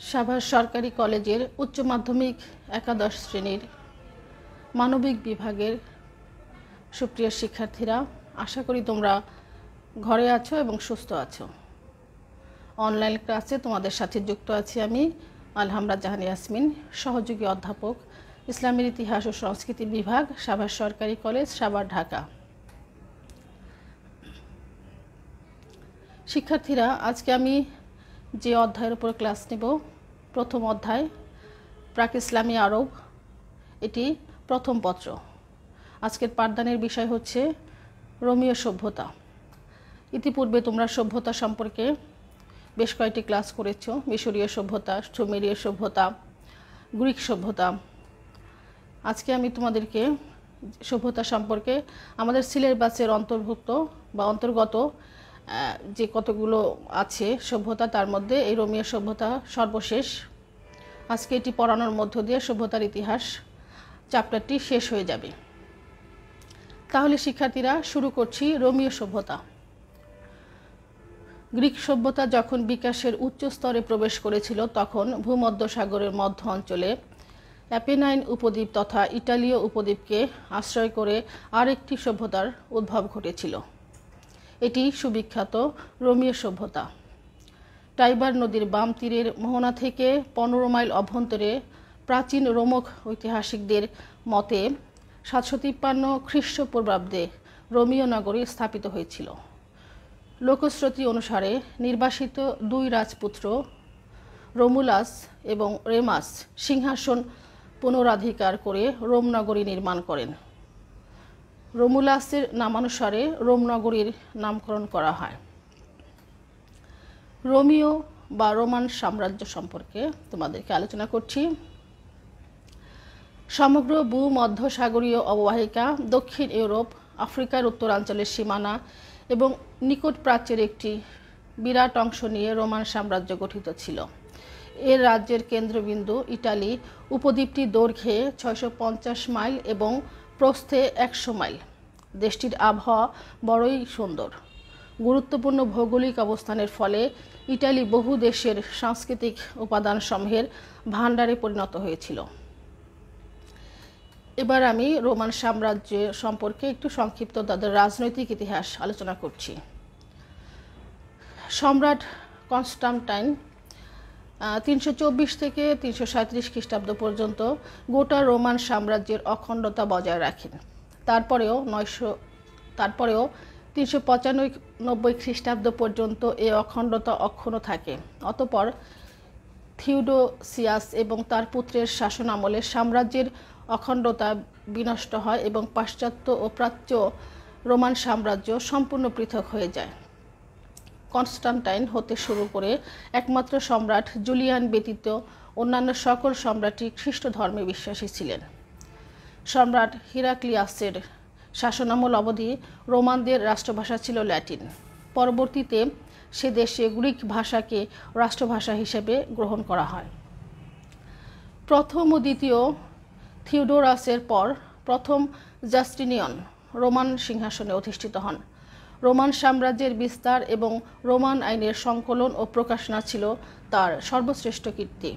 সাভার সরকারি কলেজের উচ্চ মাধ্যমিক একাদশ শ্রেণীর মানবিক বিভাগের সুপ্রিয় শিক্ষার্থীরা, আশা করি তোমরা ঘরে আছো এবং সুস্থ আছো। অনলাইন ক্লাসে তোমাদের সাথে যুক্ত আছি আমি আলহামরা জাহান ইয়াসমিন, সহযোগী অধ্যাপক, ইসলামের ইতিহাস ও সংস্কৃতি বিভাগ, সাভার সরকারি কলেজ, সাভার, ঢাকা। শিক্ষার্থীরা, আজকে আমি যে অধ্যায়ের উপর ক্লাস নেব, প্রথম অধ্যায় প্রাক ইসলামী আরব, এটি প্রথম পত্র। আজকের পাঠদানের বিষয় হচ্ছে রোমীয় সভ্যতা। ইতিপূর্বে তোমরা সভ্যতা সম্পর্কে বেশ কয়েকটি ক্লাস করেছো, মিশরীয় সভ্যতা, সুমেরীয় সভ্যতা, গ্রিক সভ্যতা। আজকে আমি তোমাদেরকে সভ্যতা সম্পর্কে আমাদের সিলেবাসের অন্তর্ভুক্ত বা অন্তর্গত যে কতগুলো আছে সভ্যতা, তার মধ্যে এই রোমীয় সভ্যতা সর্বশেষ। আজকে এটি পড়ানোর মধ্য দিয়ে সভ্যতার ইতিহাস চ্যাপ্টারটি শেষ হয়ে যাবে। তাহলে শিক্ষার্থীরা, শুরু করছি রোমীয় সভ্যতা। গ্রিক সভ্যতা যখন বিকাশের উচ্চ স্তরে প্রবেশ করেছিল, তখন ভূমধ্যসাগরের মধ্য অঞ্চলে অ্যাপেনাইন উপদ্বীপ তথা ইটালীয় উপদ্বীপকে আশ্রয় করে আরেকটি সভ্যতার উদ্ভব ঘটেছিল। এটি সুবিখ্যাত রোমীয় সভ্যতা। টাইবার নদীর বাম তীরের মোহনা থেকে 15 মাইল অভ্যন্তরে প্রাচীন রোমক ঐতিহাসিকদের মতে 753 খ্রিস্টপূর্বাব্দে রোমীয় নগরী স্থাপিত হয়েছিল। লোকশ্রুতি অনুসারে নির্বাসিত দুই রাজপুত্র রোমুলাস এবং রেমাস সিংহাসন পুনরাধিকার করে রোম নগরী নির্মাণ করেন। রোমুলাসের নামানুসারে রোম নগরীর নামকরণ করা হয়। রোমীয় বা রোমান সাম্রাজ্য সম্পর্কে তোমাদেরকে আলোচনা করছি। সমগ্র ভূমধ্যসাগরীয় অববাহিকা, দক্ষিণ ইউরোপ, আফ্রিকার উত্তরাঞ্চলের সীমানা এবং নিকট প্রাচ্যের একটি বিরাট অংশ নিয়ে রোমান সাম্রাজ্য গঠিত ছিল। এর রাজ্যের কেন্দ্রবিন্দু ইটালি। উপদ্বীপটি দৈর্ঘ্যে 650 মাইল এবং প্রস্থে 100 মাইল। দেশটির আবহাওয়া বড়ই সুন্দর। গুরুত্বপূর্ণ ভৌগোলিক অবস্থানের ফলে ইটালি বহু দেশের সাংস্কৃতিক উপাদানসমূহের ভাণ্ডারে পরিণত হয়েছিল। এবার আমি রোমান সাম্রাজ্য সম্পর্কে একটু সংক্ষিপ্ত তাদের রাজনৈতিক ইতিহাস আলোচনা করছি। সম্রাট কনস্টান্টাইন 324 থেকে 337 খ্রিস্টাব্দ পর্যন্ত গোটা রোমান সাম্রাজ্যের অখণ্ডতা বজায় রাখেন। তারপরেও 395 খ্রিস্টাব্দ পর্যন্ত এই অখণ্ডতা অক্ষুণ্ণ থাকে। অতঃপর থিওডোসিয়াস এবং তার পুত্রের শাসনামলে সাম্রাজ্যের অখণ্ডতা বিনষ্ট হয় এবং পাশ্চাত্য ও প্রাচ্য রোমান সাম্রাজ্য সম্পূর্ণ পৃথক হয়ে যায়। কনস্টান্টাইন হতে শুরু করে একমাত্র সম্রাট জুলিয়ান ব্যতীত অন্যান্য সকল সম্রাটই খ্রিস্ট ধর্মে বিশ্বাসী ছিলেন। সম্রাট হিরাক্লিয়াসের শাসনামল অবধি রোমানদের রাষ্ট্রভাষা ছিল ল্যাটিন। পরবর্তীতে সে দেশে গ্রিক ভাষাকে রাষ্ট্রভাষা হিসেবে গ্রহণ করা হয়। প্রথম ও দ্বিতীয় থিওডোরাসের পর প্রথম জাস্টিনিয়ন রোমান সিংহাসনে অধিষ্ঠিত হন। রোমান সাম্রাজ্যের বিস্তার এবং রোমান আইনের সংকলন ও প্রকাশনা ছিল তার সর্বশ্রেষ্ঠ কীর্তি।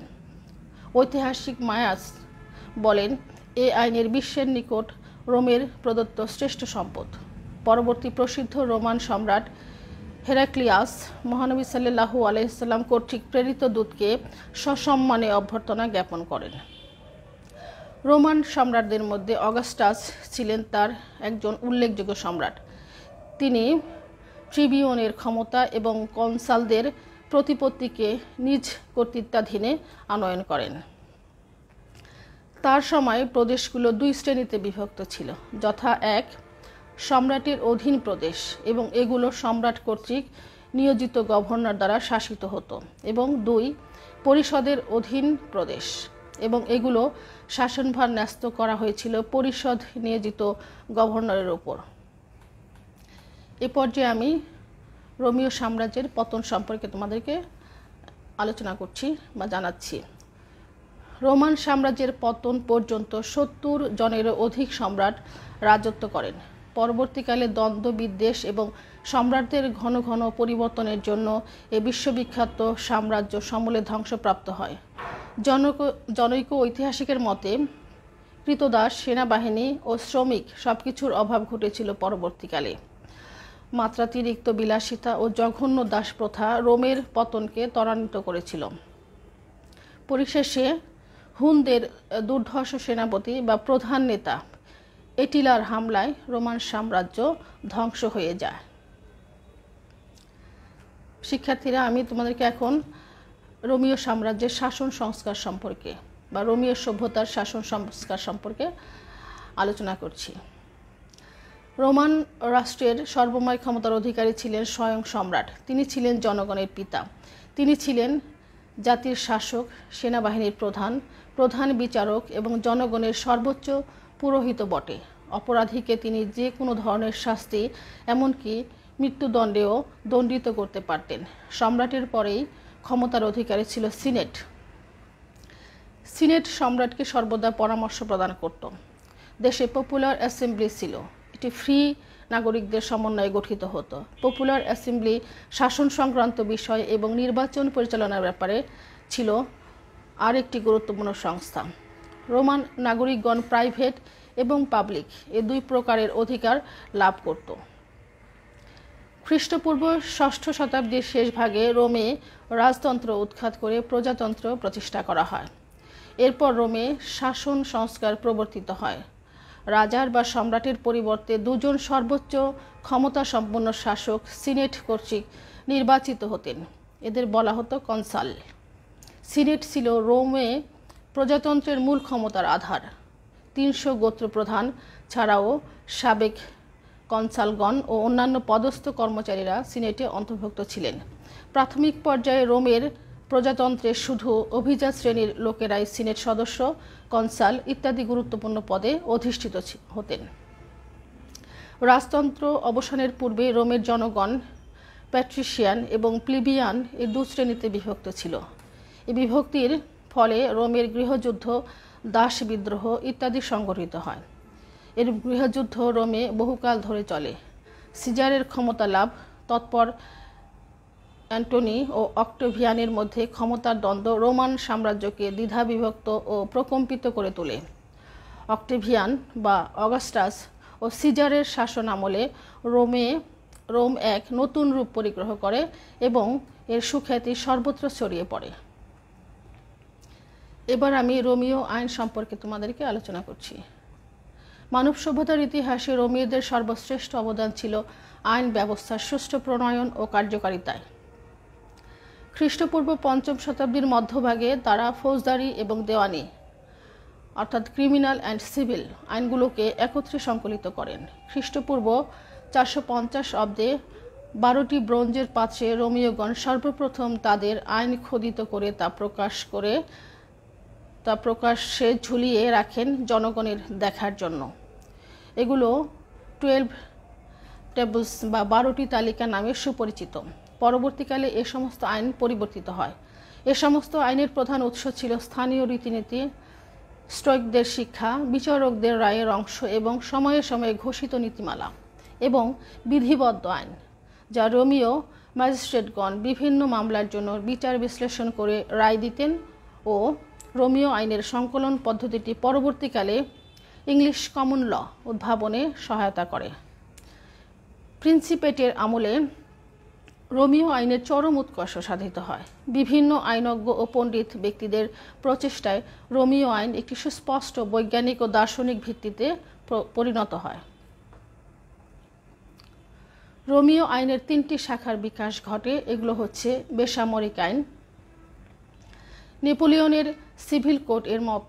ঐতিহাসিক মায়াস বলেন, এ আইনের বিশ্বের নিকট রোমের প্রদত্ত শ্রেষ্ঠ সম্পদ। পরবর্তী প্রসিদ্ধ রোমান সম্রাট হেরাক্লিয়াস মহানবী সাল্লাল্লাহু আলাইহি সাল্লাম কর্তৃক প্রেরিত দূতকে সসম্মানে অভ্যর্থনা জ্ঞাপন করেন। রোমান সম্রাটদের মধ্যে অগাস্টাস ছিলেন তার একজন উল্লেখযোগ্য সম্রাট। তিনি ট্রিবিউনের ক্ষমতা এবং কনসালদের প্রতিপত্তিকে নিজ কর্তৃত্বাধীনে আনয়ন করেন। তার সময় প্রদেশগুলো দুই শ্রেণীতে বিভক্ত ছিল, যথা 1 সম্রাটের অধীন প্রদেশ এবং এগুলো সম্রাট কর্তৃক নিয়োজিত গভর্নর দ্বারা শাসিত হতো, এবং 2 পরিষদের অধীন প্রদেশ এবং এগুলো শাসনভার ন্যস্ত করা হয়েছিল পরিষদ নিয়োজিত গভর্নরের উপর। এ পর্যায়ে আমি রোমীয় সাম্রাজ্যের পতন সম্পর্কে তোমাদেরকে আলোচনা করছি বা জানাচ্ছি। রোমান সাম্রাজ্যের পতন পর্যন্ত 70 জনেরও অধিক সম্রাট রাজত্ব করেন। পরবর্তীকালে দ্বন্দ্ব, বিদ্বেষ এবং সম্রাটদের ঘন ঘন পরিবর্তনের জন্য এ বিশ্ববিখ্যাত সাম্রাজ্য সমূলে ধ্বংসপ্রাপ্ত হয়। জনৈক ঐতিহাসিকের মতে কৃতদাস, সেনাবাহিনী ও শ্রমিক সবকিছুর অভাব ঘটেছিল পরবর্তীকালে। মাত্রাতিরিক্ত বিলাসিতা ও জঘন্য দাসপ্রথা রোমের পতনকে ত্বরান্বিত করেছিল। পরিশেষে হুনদের দুর্ধর্ষ সেনাপতি বা প্রধান নেতা এটিলার হামলায় রোমান সাম্রাজ্য ধ্বংস হয়ে যায়। শিক্ষার্থীরা, আমি তোমাদেরকে এখন রোমীয় সাম্রাজ্যের শাসন সংস্কার সম্পর্কে বা রোমীয় সভ্যতার শাসন সংস্কার সম্পর্কে আলোচনা করছি। রোমান রাষ্ট্রের সর্বময় ক্ষমতার অধিকারী ছিলেন স্বয়ং সম্রাট। তিনি ছিলেন জনগণের পিতা। তিনি ছিলেন জাতির শাসক, সেনাবাহিনীর প্রধান, প্রধান বিচারক এবং জনগণের সর্বোচ্চ পুরোহিত বটে। অপরাধীকে তিনি যে কোনো ধরনের শাস্তি, এমনকি মৃত্যুদণ্ডেও দণ্ডিত করতে পারতেন। সম্রাটের পরেই ক্ষমতার অধিকারী ছিল সিনেট। সিনেট সম্রাটকে সর্বদা পরামর্শ প্রদান করত। দেশে পপুলার অ্যাসেম্বলি ছিল। এটি ফ্রি নাগরিকদের সমন্বয়ে গঠিত হতো। পপুলার অ্যাসেম্বলি শাসন সংক্রান্ত বিষয় এবং নির্বাচন পরিচালনার ব্যাপারে ছিল আরেকটি গুরুত্বপূর্ণ সংস্থা। রোমান নাগরিকগণ প্রাইভেট এবং পাবলিক এ দুই প্রকারের অধিকার লাভ করত। খ্রিস্টপূর্ব ষষ্ঠ শতাব্দীর শেষ ভাগে রোমে রাজতন্ত্র উৎখাত করে প্রজাতন্ত্র প্রতিষ্ঠা করা হয়। এরপর রোমে শাসন সংস্কার প্রবর্তিত হয়। রাজার বা সম্রাটের পরিবর্তে দুজন সর্বোচ্চ ক্ষমতা সম্পন্ন শাসক সিনেট কর্তৃক নির্বাচিত হতেন। এদের বলা হতো কনসাল। সিনেট ছিল রোমে প্রজাতন্ত্রের মূল ক্ষমতার আধার। 300 গোত্রপ্রধান ছাড়াও সাবেক কনসালগণ ও অন্যান্য পদস্থ কর্মচারীরা সিনেটে অন্তর্ভুক্ত ছিলেন। প্রাথমিক পর্যায়ে রোমের প্রজাতন্ত্রে শুধু অভিজাত শ্রেণীর লোকেরাই সিনেট সদস্য, কনসাল ইত্যাদি গুরুত্বপূর্ণ পদে অধিষ্ঠিত হতেন। রাজতন্ত্র অবসানের পূর্বে রোমের জনগণ প্যাট্রিশিয়ান এবং প্লিবিয়ান এই দু শ্রেণীতে বিভক্ত ছিল। এই বিভক্তির ফলে রোমের গৃহযুদ্ধ, দাস বিদ্রোহ ইত্যাদি সংঘটিত হয়। এর গৃহযুদ্ধ রোমে বহুকাল ধরে চলে। সিজারের ক্ষমতা লাভ, তৎপর অ্যান্টনি ও অক্টেভিয়ানের মধ্যে ক্ষমতার দ্বন্দ্ব রোমান সাম্রাজ্যকে দ্বিধাবিভক্ত ও প্রকম্পিত করে তোলে। অক্টেভিয়ান বা অগাস্টাস ও সিজারের শাসন আমলে রোম এক নতুন রূপ পরিগ্রহ করে এবং এর সুখ্যাতি সর্বত্র ছড়িয়ে পড়ে। এবার আমি রোমীয় আইন সম্পর্কে তোমাদেরকে আলোচনা করছি। মানব সভ্যতার ইতিহাসে রোমীয়দের সর্বশ্রেষ্ঠ অবদান ছিল আইন ব্যবস্থার সুষ্ঠু প্রণয়ন ও কার্যকারিতায়। খ্রিস্টপূর্ব 5ম শতাব্দীর মধ্যভাগে তারা ফৌজদারি এবং দেওয়ানি অর্থাৎ ক্রিমিনাল অ্যান্ড সিভিল আইনগুলোকে একত্রে সংকলিত করেন। খ্রিস্টপূর্ব 450 অব্দে 12টি ব্রোঞ্জের পাত্রে রোমীয়গণ সর্বপ্রথম তাদের আইন খোদিত করে তা প্রকাশ্যে ঝুলিয়ে রাখেন জনগণের দেখার জন্য। এগুলো 12 টেবলস বা 12টি তালিকা নামে সুপরিচিত। পরবর্তীকালে এ সমস্ত আইন পরিবর্তিত হয়। এ সমস্ত আইনের প্রধান উৎস ছিল স্থানীয় রীতিনীতি, স্টোইকদের শিক্ষা, বিচারকদের রায়ের অংশ এবং সময়ে সময়ে ঘোষিত নীতিমালা এবং বিধিবদ্ধ আইন, যা রোমীয় ম্যাজিস্ট্রেটগণ বিভিন্ন মামলার জন্য বিচার বিশ্লেষণ করে রায় দিতেন। ও রোমীয় আইনের সংকলন পদ্ধতিটি পরবর্তীকালে ইংলিশ কমন ল উদ্ভাবনে সহায়তা করে। প্রিন্সিপেটের আমলে রোমীয় আইনের চরম উৎকর্ষ সাধিত হয়। বিভিন্ন আইনজ্ঞ ও পণ্ডিত ব্যক্তিদের প্রচেষ্টায় রোমীয় আইন একটি সুস্পষ্ট বৈজ্ঞানিক ও দার্শনিক ভিত্তিতে পরিণত হয়। রোমীয় আইনের 3টি শাখার বিকাশ ঘটে। এগুলো হচ্ছে বেসামরিক আইন। নেপোলিয়নের সিভিল কোড এর মত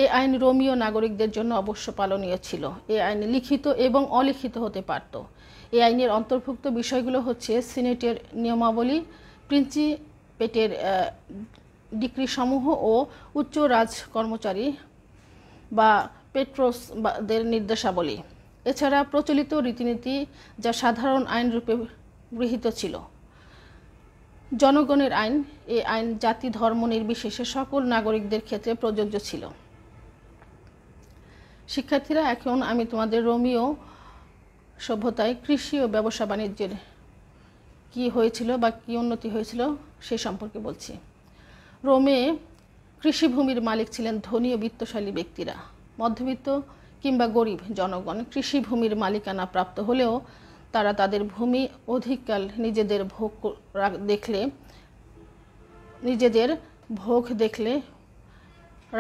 এ আইন রোমীয় নাগরিকদের জন্য অবশ্য পালনীয় ছিল। এ আইন লিখিত এবং অলিখিত হতে পারত। এই আইনের অন্তর্ভুক্ত বিষয়গুলো হচ্ছে সিনেটের নিয়মাবলী, প্রিন্সিপেটের ডিক্রিসমূহ ও উচ্চ রাজ কর্মচারী বা পেট্রোসদের নির্দেশাবলী। এছাড়া প্রচলিত রীতিনীতি যা সাধারণ আইন রূপে গৃহীত ছিল। জনগণের আইন, এই আইন জাতি ধর্ম নির্বিশেষে সকল নাগরিকদের ক্ষেত্রে প্রযোজ্য ছিল। শিক্ষার্থীরা, এখন আমি তোমাদের রোমীয় সভ্যতায় কৃষি ও ব্যবসা বাণিজ্যের কী হয়েছিল বা কী উন্নতি হয়েছিল সে সম্পর্কে বলছি। রোমে কৃষিভূমির মালিক ছিলেন ধনী ও বিত্তশালী ব্যক্তিরা। মধ্যবিত্ত কিংবা গরিব জনগণ কৃষিভূমির মালিকানা প্রাপ্ত হলেও তারা তাদের ভূমি অধিককাল নিজেদের ভোগ দেখলে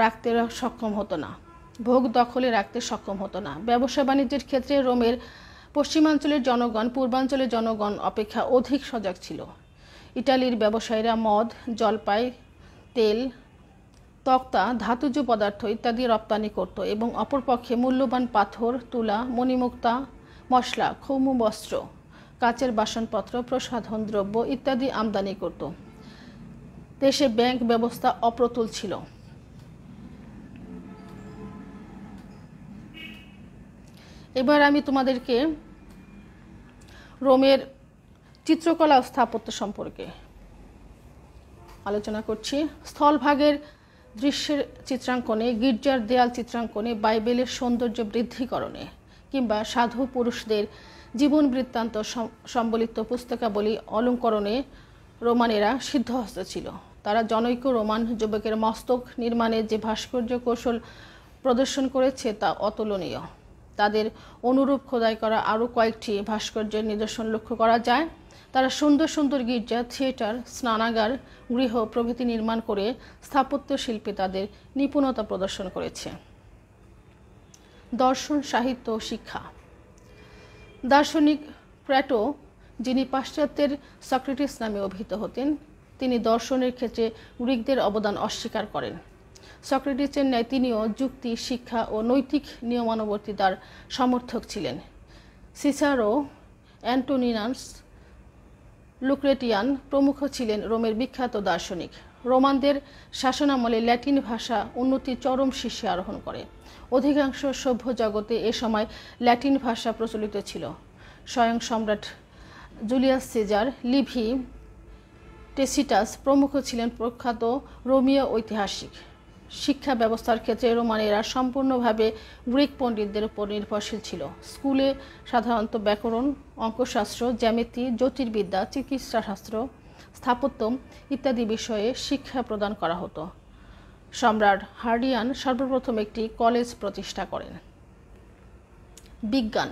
রাখতে সক্ষম হতো না, ভোগ দখলে রাখতে সক্ষম হতো না। ব্যবসা বাণিজ্যের ক্ষেত্রে রোমের পশ্চিমাঞ্চলের জনগণ পূর্বাঞ্চলের জনগণ অপেক্ষা অধিক সজাগ ছিল। ইটালির ব্যবসায়ীরা মদ, জলপাই, তেল, তক্তা, ধাতুজ পদার্থ ইত্যাদি রপ্তানি করত এবং অপরপক্ষে মূল্যবান পাথর, তুলা, মণিমুক্তা, মশলা, ক্ষৌম বস্ত্র, কাচের বাসনপত্র, প্রসাধন দ্রব্য ইত্যাদি আমদানি করত। দেশে ব্যাংক ব্যবস্থা অপ্রতুল ছিল। এবার আমি তোমাদেরকে রোমের চিত্রকলা ও স্থাপত্য সম্পর্কে আলোচনা করছি। স্থলভাগের দৃশ্যের চিত্রাঙ্কনে, গির্জার দেয়াল চিত্রাঙ্কনে, বাইবেলের সৌন্দর্য বৃদ্ধিকরণে কিংবা সাধু পুরুষদের জীবন বৃত্তান্ত সম্বলিত পুস্তকাবলী অলঙ্করণে রোমানেরা সিদ্ধহস্ত ছিল। তারা জনৈক রোমান যুবকের মস্তক নির্মাণে যে ভাস্কর্য কৌশল প্রদর্শন করেছে তা অতুলনীয়। তাদের অনুরূপ খোদাই করা আরও কয়েকটি ভাস্কর্যের নিদর্শন লক্ষ্য করা যায়। তারা সুন্দর সুন্দর গির্জা, থিয়েটার, স্নানাগার, গৃহ প্রভৃতি নির্মাণ করে স্থাপত্য শিল্পে তাদের নিপুণতা প্রদর্শন করেছে। দর্শন, সাহিত্য ও শিক্ষা। দার্শনিক প্লেটো, যিনি পাশ্চাত্যের সক্রেটিস নামে অভিহিত হতেন, তিনি দর্শনের ক্ষেত্রে গ্রিকদের অবদান অস্বীকার করেন। সক্রেটিসের ন্যায় তিনিও যুক্তি, শিক্ষা ও নৈতিক নিয়মানুবর্তিতার সমর্থক ছিলেন। সিসারো, অ্যান্টোনিনাস, লুক্রেটিয়ান প্রমুখ ছিলেন রোমের বিখ্যাত দার্শনিক। রোমানদের শাসনামলে ল্যাটিন ভাষা উন্নতির চরম শীর্ষে আরোহণ করে। অধিকাংশ সভ্য জগতে এ সময় ল্যাটিন ভাষা প্রচলিত ছিল। স্বয়ং সম্রাট জুলিয়াস সিজার, লিভি, টেসিটাস প্রমুখ ছিলেন প্রখ্যাত রোমীয় ঐতিহাসিক। শিক্ষা ব্যবস্থার ক্ষেত্রে রোমানেরা সম্পূর্ণভাবে গ্রিক পণ্ডিতদের উপর নির্ভরশীল ছিল। স্কুলে সাধারণত ব্যাকরণ, অঙ্কশাস্ত্র, জ্যামিতি, জ্যোতির্বিদ্যা, চিকিৎসাশাস্ত্র, স্থাপত্য ইত্যাদি বিষয়ে শিক্ষা প্রদান করা হতো। সম্রাট হার্ডিয়ান সর্বপ্রথম একটি কলেজ প্রতিষ্ঠা করেন। বিজ্ঞান।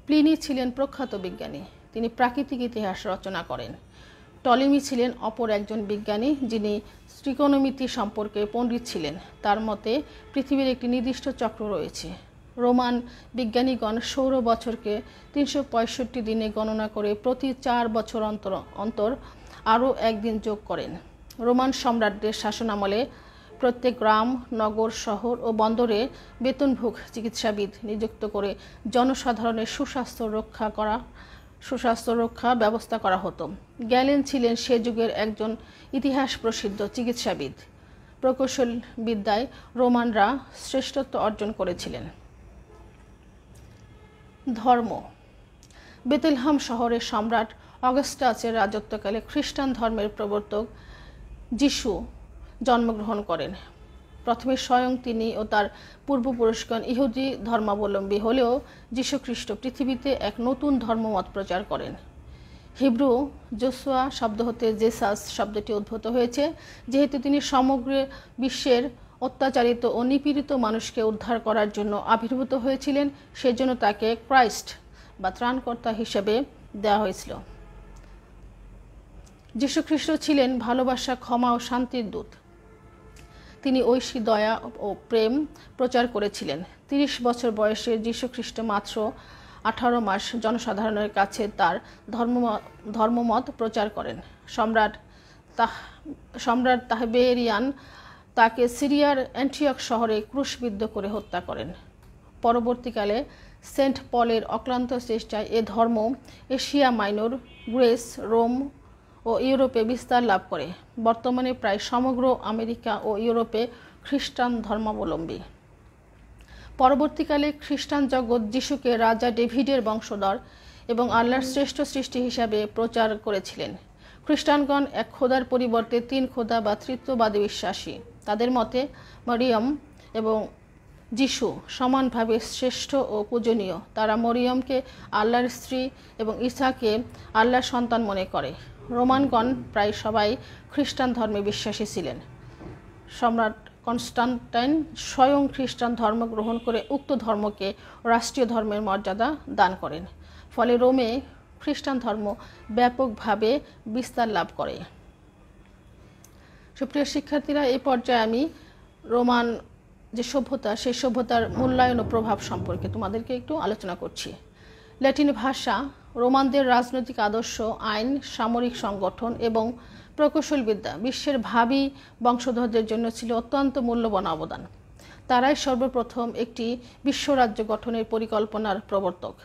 প্লিনি ছিলেন প্রখ্যাত বিজ্ঞানী। তিনি প্রাকৃতিক ইতিহাস রচনা করেন। টলেমি ছিলেন অপর একজন বিজ্ঞানী, যিনি ত্রিকোণমিতি সম্পর্কে পণ্ডিত ছিলেন। তার মতে পৃথিবীর একটি নির্দিষ্ট চক্র রয়েছে। রোমান বিজ্ঞানীগণ সৌর বছরকে 365 দিনে গণনা করে প্রতি 4 বছর অন্তর অন্তর আরও একদিন যোগ করেন। রোমান সম্রাটদের শাসনামলে প্রত্যেক গ্রাম, নগর, শহর ও বন্দরে বেতনভোগ চিকিৎসাবিদ নিযুক্ত করে জনসাধারণের সুস্বাস্থ্য রক্ষা ব্যবস্থা করা হতো। গ্যালেন ছিলেন সে যুগের একজন ইতিহাস প্রসিদ্ধ চিকিৎসাবিদ। প্রকৌশল বিদ্যায় রোমানরা শ্রেষ্ঠত্ব অর্জন করেছিলেন। ধর্ম। বেথলেহেম শহরের সম্রাট অগাস্টাসের রাজত্বকালে খ্রিস্টান ধর্মের প্রবর্তক যিশু জন্মগ্রহণ করেন। প্রথমে স্বয়ং তিনি ও তার পূর্বপুরুষগণ ইহুদি ধর্মাবলম্বী হলেও যীশুখ্রিস্ট পৃথিবীতে এক নতুন ধর্মমত প্রচার করেন। হিব্রু জোসুয়া শব্দ হতে জেসাস শব্দটি উদ্ভূত হয়েছে। যেহেতু তিনি সমগ্র বিশ্বের অত্যাচারিত ও নিপীড়িত মানুষকে উদ্ধার করার জন্য আবির্ভূত হয়েছিলেন, সেজন্য তাকে ক্রাইস্ট বা ত্রাণকর্তা হিসেবে দেওয়া হয়েছিল। যীশুখ্রিস্ট ছিলেন ভালোবাসা, ক্ষমা ও শান্তির দূত। তিনি ঐশী, দয়া ও প্রেম প্রচার করেছিলেন। 30 বছর বয়সে যীশুখ্রিস্ট মাত্র 18 মাস জনসাধারণের কাছে তার ধর্মমত প্রচার করেন। সম্রাট তাহবেরিয়ান তাকে সিরিয়ার অ্যান্টিয়ক শহরে ক্রুশবিদ্ধ করে হত্যা করেন। পরবর্তীকালে সেন্ট পলের অক্লান্ত চেষ্টায় এ ধর্ম এশিয়া মাইনর, গ্রিস, রোম ও ইউরোপে বিস্তার লাভ করে। বর্তমানে প্রায় সমগ্র আমেরিকা ও ইউরোপে খ্রিস্টান ধর্মাবলম্বী। পরবর্তীকালে খ্রিস্টান জগৎ যিশুকে রাজা ডেভিডের বংশধর এবং আল্লাহর শ্রেষ্ঠ সৃষ্টি হিসাবে প্রচার করেছিলেন। খ্রিস্টানগণ এক খোদার পরিবর্তে 3 খোদা বা তৃত্ববাদী বিশ্বাসী। তাদের মতে মরিয়ম এবং যিশু সমানভাবে শ্রেষ্ঠ ও পূজনীয়। তারা মরিয়মকে আল্লাহর স্ত্রী এবং ঈসাকে আল্লাহর সন্তান মনে করে। রোমানগণ প্রায় সবাই খ্রিস্টান ধর্মে বিশ্বাসী ছিলেন। সম্রাট কনস্টান্টাইন স্বয়ং খ্রিস্টান ধর্ম গ্রহণ করে উক্ত ধর্মকে রাষ্ট্রীয় ধর্মের মর্যাদা দান করেন। ফলে রোমে খ্রিস্টান ধর্ম ব্যাপকভাবে বিস্তার লাভ করে। সুপ্রিয় শিক্ষার্থীরা, এই পর্যায়ে আমি রোমান যে সভ্যতা, সেই সভ্যতার মূল্যায়ন ও প্রভাব সম্পর্কে তোমাদেরকে একটু আলোচনা করছি। ল্যাটিন ভাষা, রোমানদের রাজনৈতিক আদর্শ, আইন, সামরিক সংগঠন এবং প্রকৌশলবিদ্যা বিশ্বের ভাবী বংশধরদের জন্য ছিল অত্যন্ত মূল্যবান অবদান। তারাই সর্বপ্রথম একটি বিশ্বরাজ্য গঠনের পরিকল্পনার প্রবর্তক।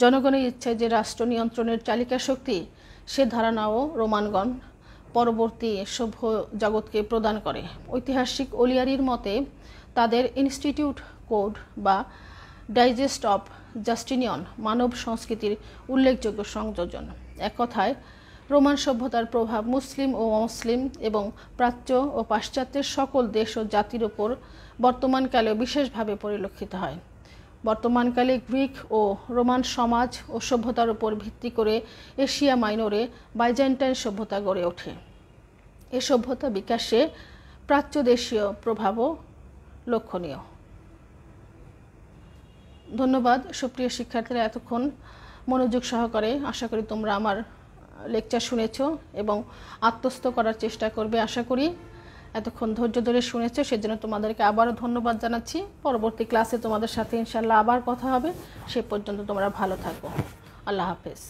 জনগণের ইচ্ছায় যে রাষ্ট্র নিয়ন্ত্রণের চালিকা শক্তি, সে ধারণাও রোমানগণ পরবর্তী সভ্য জগৎকে প্রদান করে। ঐতিহাসিক ওলিয়ারির মতে তাদের ইনস্টিটিউট কোড বা ডাইজেস্ট অফ জাস্টিনিয়ন মানব সংস্কৃতির উল্লেখযোগ্য সংযোজন। এক কথায় রোমান সভ্যতার প্রভাব মুসলিম ও অমুসলিম এবং প্রাচ্য ও পাশ্চাত্যের সকল দেশ ও জাতির উপর বর্তমানকালেও বিশেষভাবে পরিলক্ষিত হয়। বর্তমানকালে গ্রিক ও রোমান সমাজ ও সভ্যতার উপর ভিত্তি করে এশিয়া মাইনরে বাইজেন্টাইন সভ্যতা গড়ে ওঠে। এ সভ্যতা বিকাশে প্রাচ্য দেশীয় প্রভাবও লক্ষণীয়। ধন্যবাদ সুপ্রিয় শিক্ষার্থীরা, এতক্ষণ মনোযোগ সহকারে আশা করি তোমরা আমার লেকচার শুনেছো এবং আত্মস্থ করার চেষ্টা করবে আশা করি। এতক্ষণ ধৈর্য ধরে শুনেছো, সেজন্য তোমাদেরকে আবারও ধন্যবাদ জানাচ্ছি। পরবর্তী ক্লাসে তোমাদের সাথে ইনশাআল্লাহ আবার কথা হবে। সে পর্যন্ত তোমরা ভালো থাকো। আল্লাহ হাফেজ।